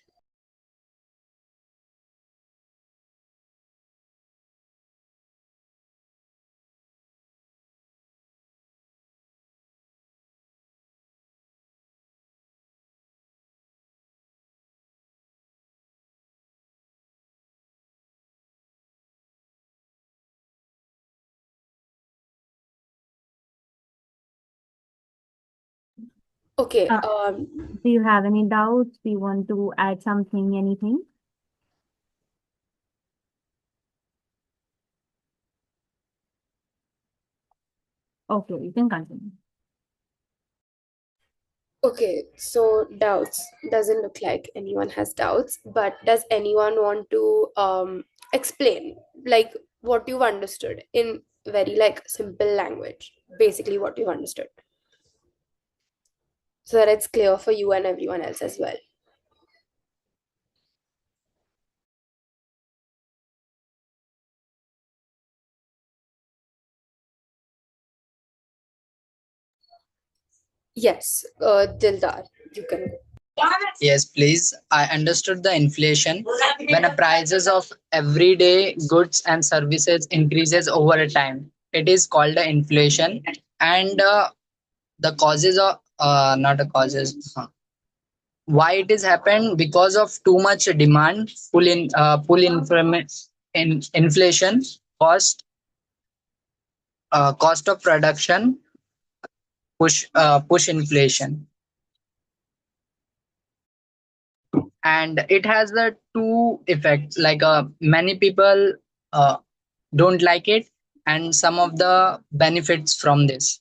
Okay. Do you have any doubts? Do you want to add something, anything? Okay, you can continue. Okay, so doubts. Doesn't look like anyone has doubts, but does anyone want to explain like what you've understood in very like simple language, basically what you've understood, so that it's clear for you and everyone else as well. Yes, Dildar, you can go. Yes, please. I understood the inflation when the prices of everyday goods and services increases over a time. It is called the inflation, and the causes of not the causes. Why it is happened because of too much demand, inflation, cost of production, push inflation. And it has the two effects like many people uh, don't like it and some of the benefits from this.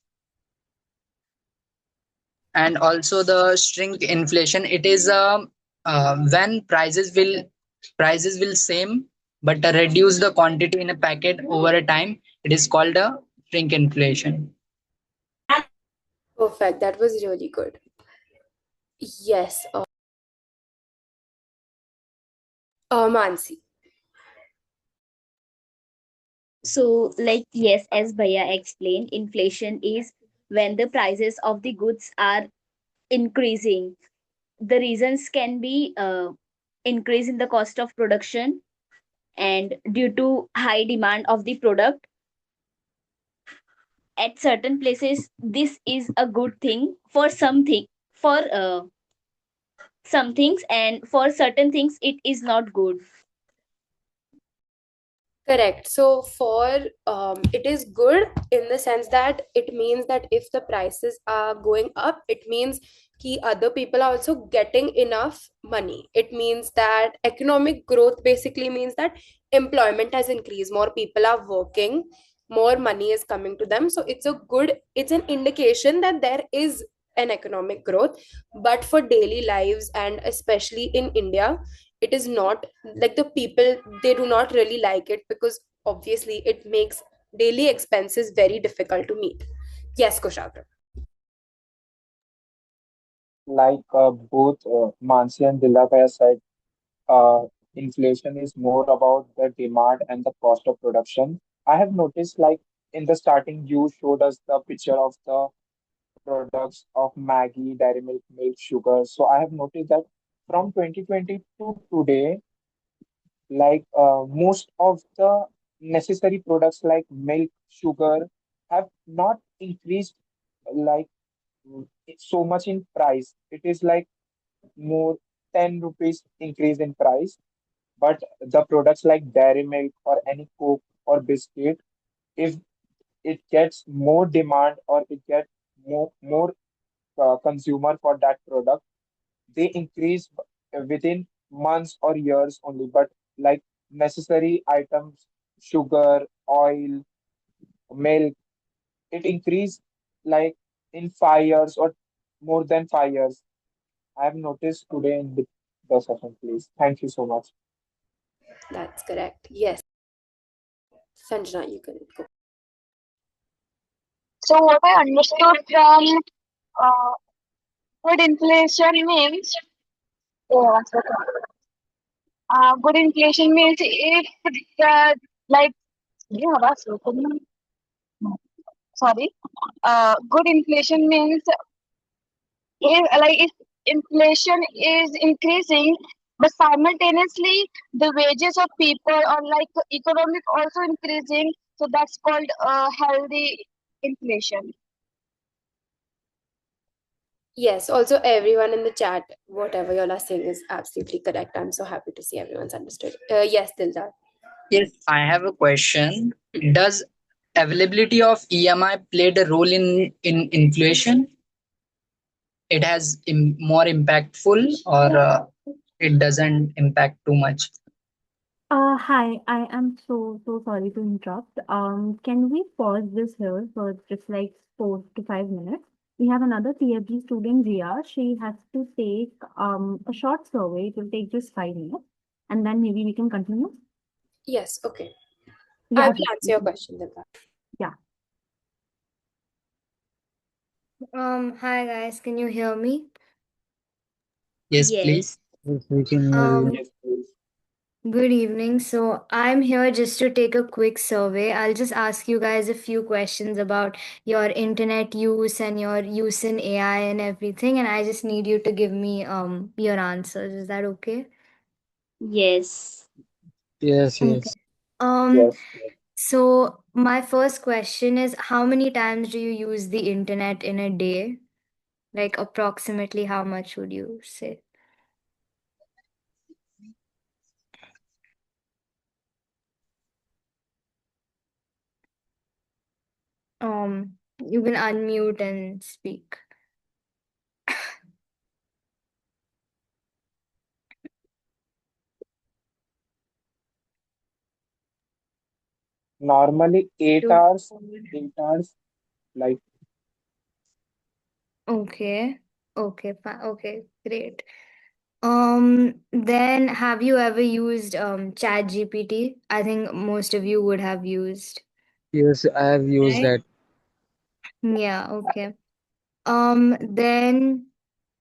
And also the shrink inflation, it is when prices will same but reduce the quantity in a packet over a time. It is called a shrink inflation. Perfect. That was really good. Yes. Mansi. So, like, yes, as Bhaiya explained, inflation is when the prices of the goods are increasing. The reasons can be increase in the cost of production and due to high demand of the product. At certain places, this is a good thing for some things, and for certain things, it is not good. Correct. So for it is good in the sense that it means that if the prices are going up, it means ki other people are also getting enough money. It means that economic growth basically means that employment has increased, more people are working, more money is coming to them. So it's an indication that there is an economic growth. But for daily lives and especially in India, it is not like the people, they do not really like it because obviously it makes daily expenses very difficult to meet. Yes, Kushagra. Like both Mansi and Dillapaya said, uh, inflation is more about the demand and the cost of production. I have noticed, like in the starting, you showed us the picture of the products of Maggie, Dairy Milk, milk, sugar. So I have noticed that from 2020 to today, like most of the necessary products like milk, sugar have not increased like so much in price. It is like more 10 rupees increase in price. But the products like dairy milk or any coke or biscuit, if it gets more demand or it gets more consumer for that product, they increase within months or years only. But like necessary items, sugar, oil, milk, it increased like in 5 years or more than 5 years. I have noticed today in the session, please. Thank you so much. That's correct. Yes. Sanjana, you can go. So what I understood from uh, good inflation means one second. Good inflation means if like yeah, that's sorry. Good inflation means if inflation is increasing, but simultaneously the wages of people or like economic also increasing, so that's called healthy inflation. Yes, also everyone in the chat, whatever y'all are saying is absolutely correct. I'm so happy to see everyone's understood. Yes, Dildar. Yes, I have a question. Does availability of EMI played a role in inflation? it has more impactful, or it doesn't impact too much? Hi, I am so sorry to interrupt. Can we pause this here for just like 4 to 5 minutes? We have another PhD student, Jia. She has to take a short survey. It will take just 5 minutes, and then maybe we can continue. Yes, okay. I Yeah, will answer your question then. yeah. Hi guys, can you hear me? Yes, please. Yes. Yes, we can hear you. Um, Yes, please. Good evening. So I'm here just to take a quick survey. I'll just ask you guys a few questions about your internet use and your use in AI and everything, and I just need you to give me your answers. Is that okay? Yes. Yes, Okay. yes. Um, Yes. so my first question is how many times do you use the internet in a day? Like approximately how much would you say? You can unmute and speak. Normally eight Two, hours, four. 8 hours, like Okay. Okay, fine. Okay, great. Then have you ever used ChatGPT? I think most of you would have used. Yes, I have used Right? that. Yeah, okay. Then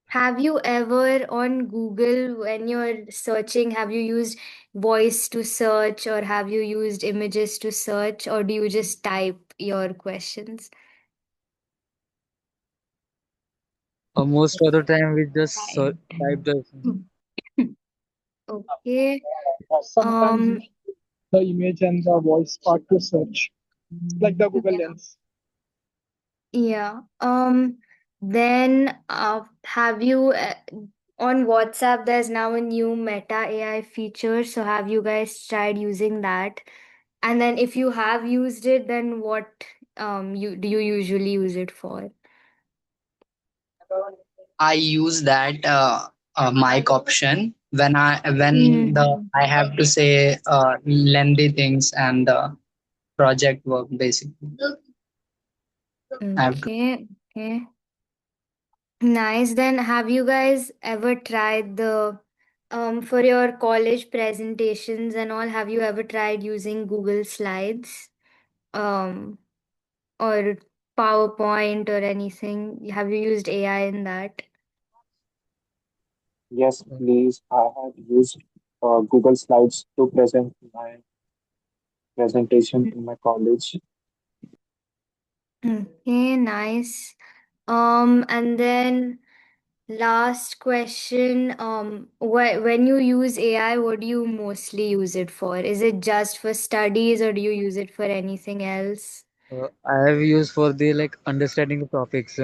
have you ever on Google when you're searching, have you used voice to search or have you used images to search or do you just type your questions? Most of the time we just Right. type the. Okay. Sometimes Um, we use the image and the voice part to search, like the Google yeah. Lens. Yeah. Then have you on WhatsApp, there's now a new Meta AI feature. So have you guys tried using that? And then if you have used it, then what you do you usually use it for? I use that mic option when Mm-hmm. I have to say lengthy things and project work basically. I have to. Okay, okay. Nice. Then have you guys ever tried the for your college presentations and all, have you ever tried using Google Slides? Um or PowerPoint or anything? Have you used AI in that? yes, please. I have used Google Slides to present my presentation in my college. Okay, nice. And then last question, when you use AI, what do you mostly use it for? Is it just for studies or do you use it for anything else? I have used for the like understanding the topics.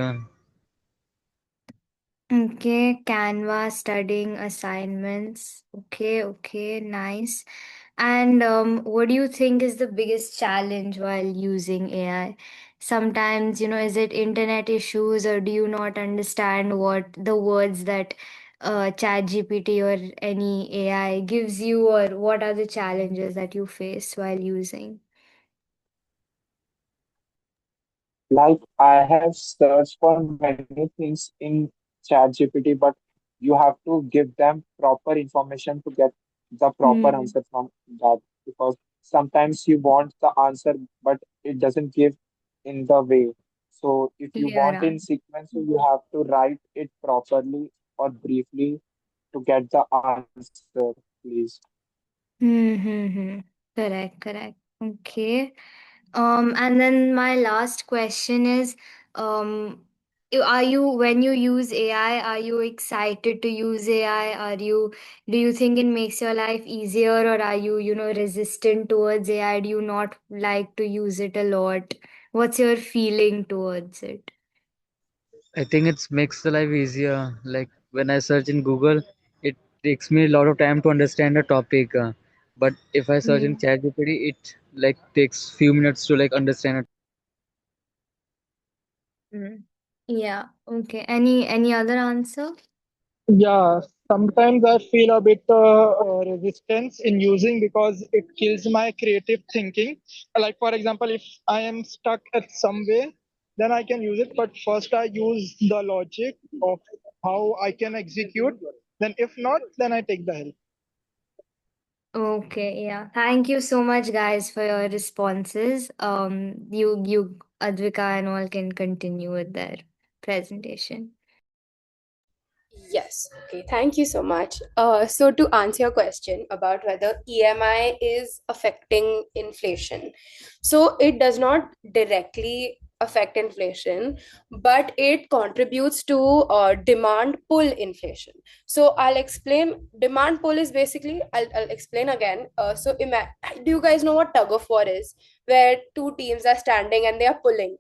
Okay, Canva, studying assignments. Okay, okay, nice. And what do you think is the biggest challenge while using AI? Sometimes, is it internet issues or do you not understand what the words that ChatGPT or any AI gives you, or what are the challenges that you face while using? Like I have searched for many things in ChatGPT, but you have to give them proper information to get the proper Hmm. answer from that. Because sometimes you want the answer, but it doesn't give in the way. So if you Clear want in answer. sequence, so you have to write it properly or briefly to get the answer, please. Mm-hmm. Correct, correct. Okay. And then my last question is, are you, when you use AI, are you excited to use AI? Do you think it makes your life easier, or are you, resistant towards AI? Do you not like to use it a lot? What's your feeling towards it? I think it makes the life easier. Like when I search in Google, it takes me a lot of time to understand a topic. But if I search in ChatGPT, it like takes few minutes to like understand it. Mm. Yeah. Okay. Any other answer? Yeah, sometimes I feel a bit resistance in using because it kills my creative thinking. Like for example, if I am stuck at some way, then I can use it. But first I use the logic of how I can execute. Then if not, then I take the help. Okay, yeah. Thank you so much, guys, for your responses. You, Advika and all can continue with their presentation. Yes. Okay. Thank you so much. So to answer your question about whether EMI is affecting inflation, so it does not directly affect inflation, but it contributes to demand pull inflation. So I'll explain. Demand pull is basically, I'll explain again. Do you guys know what tug of war is? Where two teams are standing and they are pulling,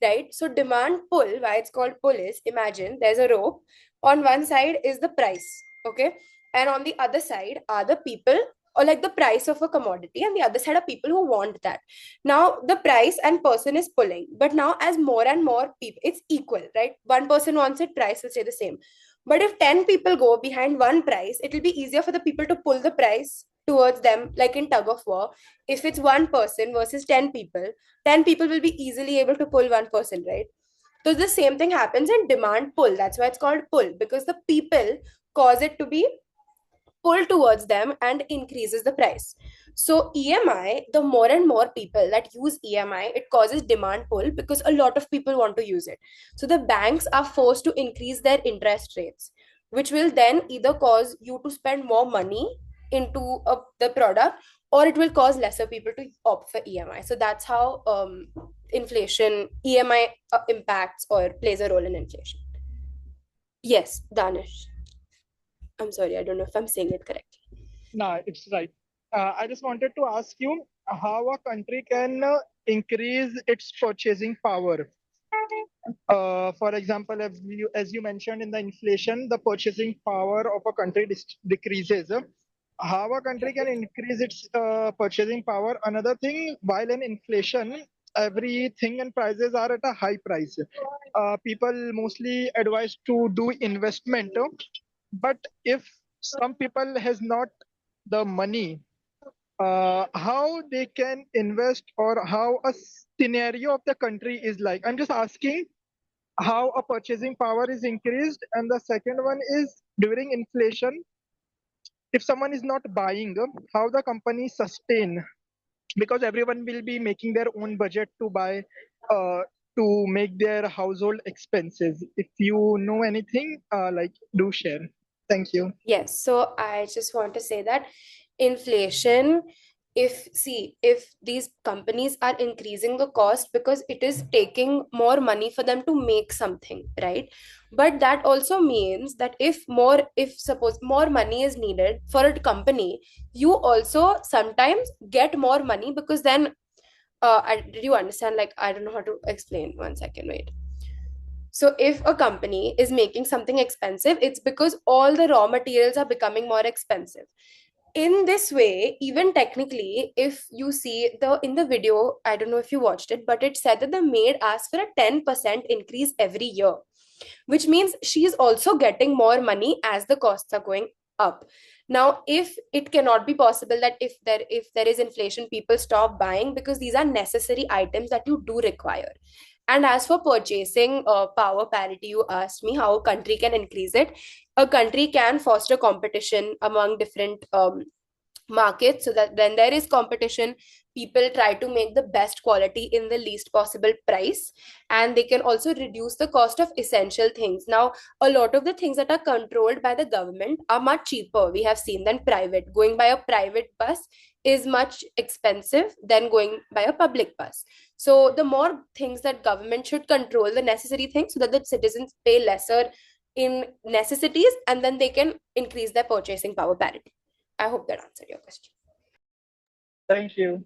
right? So demand pull, why it's called pull is, imagine there's a rope. On one side is the price, okay, and on the other side are the people, or like the price of a commodity, and the other side are people who want that. Now the price and person is pulling, but now as more and more people, it's equal, right? One person wants it, price will stay the same. But if 10 people go behind one price, it will be easier for the people to pull the price towards them, like in tug of war. If it's one person versus 10 people, 10 people will be easily able to pull one person, right? So the same thing happens in demand pull. That's why it's called pull, because the people cause it to be pulled towards them and increases the price. So EMI, the more and more people that use EMI, it causes demand pull because a lot of people want to use it. So the banks are forced to increase their interest rates, which will then either cause you to spend more money into the product, or it will cause lesser people to opt for EMI. So that's how inflation, EMI impacts or plays a role in inflation. Yes, Danish. I'm sorry, I don't know if I'm saying it correctly. Nah, it's right. I just wanted to ask you how a country can increase its purchasing power. For example, as you mentioned in the inflation, the purchasing power of a country decreases. How a country can increase its purchasing power? Another thing, while in inflation, everything and prices are at a high price. People mostly advise to do investment, but if some people has not the money, how they can invest or how a scenario of the country is like. I'm just asking how a purchasing power is increased, and the second one is during inflation, if someone is not buying, how the company sustain, because everyone will be making their own budget to buy, to make their household expenses. If you know anything, like, do share. Thank you. Yes, so I just want to say that inflation, if these companies are increasing the cost because it is taking more money for them to make something, right? But that also means that if suppose more money is needed for a company, you also sometimes get more money because then, did you understand? Like, I don't know how to explain. One second, wait. So if a company is making something expensive, it's because all the raw materials are becoming more expensive. In this way, even technically, if you see the in the video, I don't know if you watched it, but it said that the maid asked for a 10% increase every year, which means she's also getting more money as the costs are going up. Now if it cannot be possible that if there is inflation, people stop buying because these are necessary items that you do require. And as for purchasing power parity, you asked me how a country can increase it. A country can foster competition among different market, so that when there is competition, people try to make the best quality in the least possible price, and they can also reduce the cost of essential things. Now a lot of the things that are controlled by the government are much cheaper, we have seen, than private. Going by a private bus is much expensive than going by a public bus. So the more things that government should control, the necessary things, so that the citizens pay lesser in necessities, and then they can increase their purchasing power parity. I hope that answered your question. Thank you.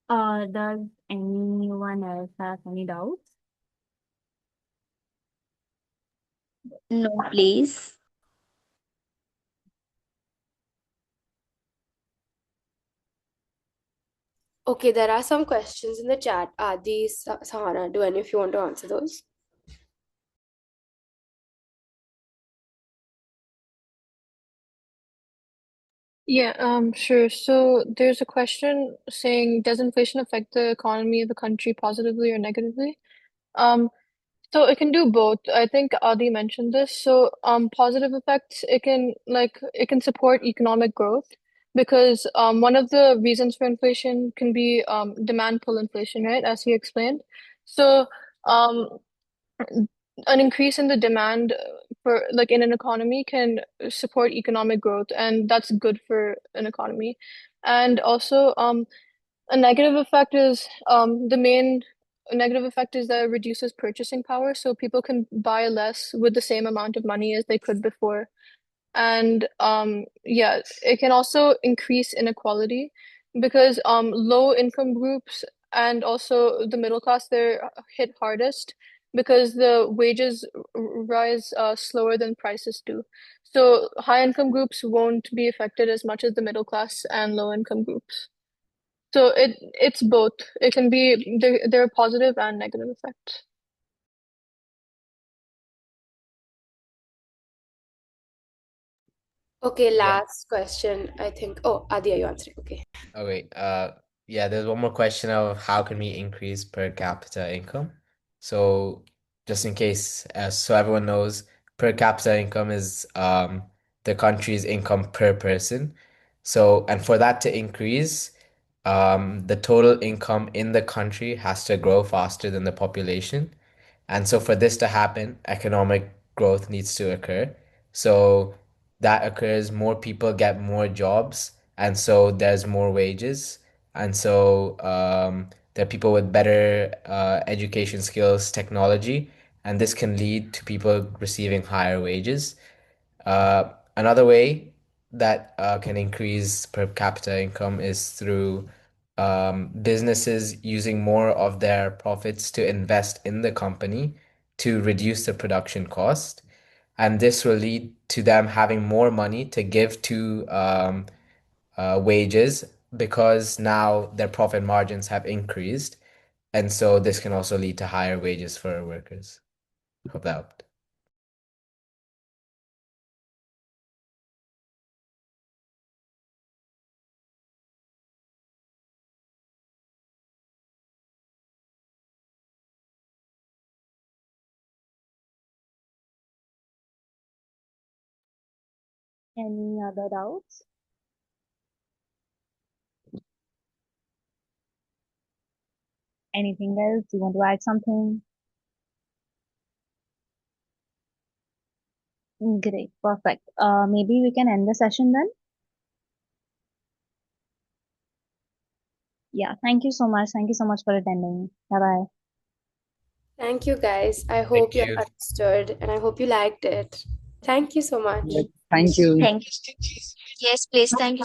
Does anyone else have any doubts? No, please. Okay, there are some questions in the chat. Adi, Sahana, do any of you want to answer those? Yeah, sure. So there's a question saying, does inflation affect the economy of the country positively or negatively? So it can do both. I think Adi mentioned this. So, positive effects, it can support economic growth because one of the reasons for inflation can be demand pull inflation, right? As he explained. So, um, an increase in the demand for like in an economy can support economic growth, and that's good for an economy. And also, a negative effect is the main negative effect is that it reduces purchasing power, so people can buy less with the same amount of money as they could before. And yeah, it can also increase inequality because low income groups and also the middle class, they're hit hardest because the wages rise slower than prices do. So high income groups won't be affected as much as the middle class and low income groups. So it's both. It can be there are positive and negative effects. Okay, Yeah. last question, I think. Oh, Adi, are you answering? Okay. Okay. Yeah, there's one more question of how can we increase per capita income? So just in case, so everyone knows, per capita income is the country's income per person. So, and for that to increase, the total income in the country has to grow faster than the population. And so for this to happen, economic growth needs to occur. So that occurs, more people get more jobs, and so there's more wages. And so there are people with better education skills, technology, and this can lead to people receiving higher wages. Another way that can increase per capita income is through businesses using more of their profits to invest in the company to reduce the production cost. And this will lead to them having more money to give to wages because now their profit margins have increased. And so this can also lead to higher wages for workers. Hope that helped. Any other doubts? Anything else? You want to add something? Great, perfect. Maybe we can end the session then. Yeah, thank you so much. Thank you so much for attending. Bye bye. Thank you, guys. I Thank hope you you. understood and I hope you liked it. Thank you so much. Thank you. Thank you. Yes, please. Thank you so